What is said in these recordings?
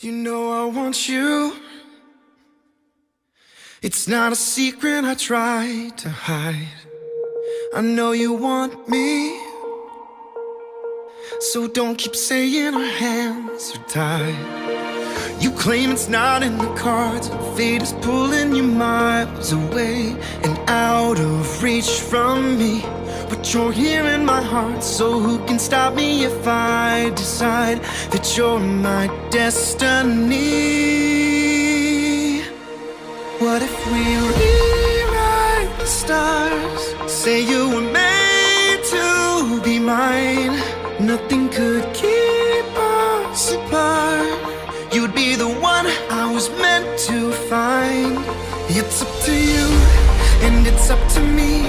You know I want you. It's not a secret I try to hide. I know you want me, so don't keep saying our hands are tied. You claim it's not in the cards, and fate is pulling you miles away and out of reach from me. But you're here in my heart, so who can stop me if I decide that you're my destiny? What if we rewrite the stars? Say you were made to be mine. Nothing could keep us apart. You'd be the one I was meant to find. It's up to you, and it's up to me.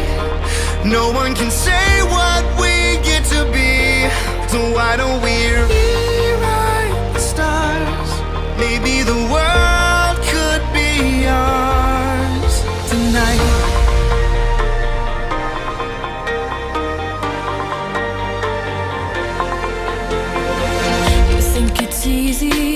No one can say what we get to be. So why don't we rewrite the stars? Maybe the world could be ours tonight. You think it's easy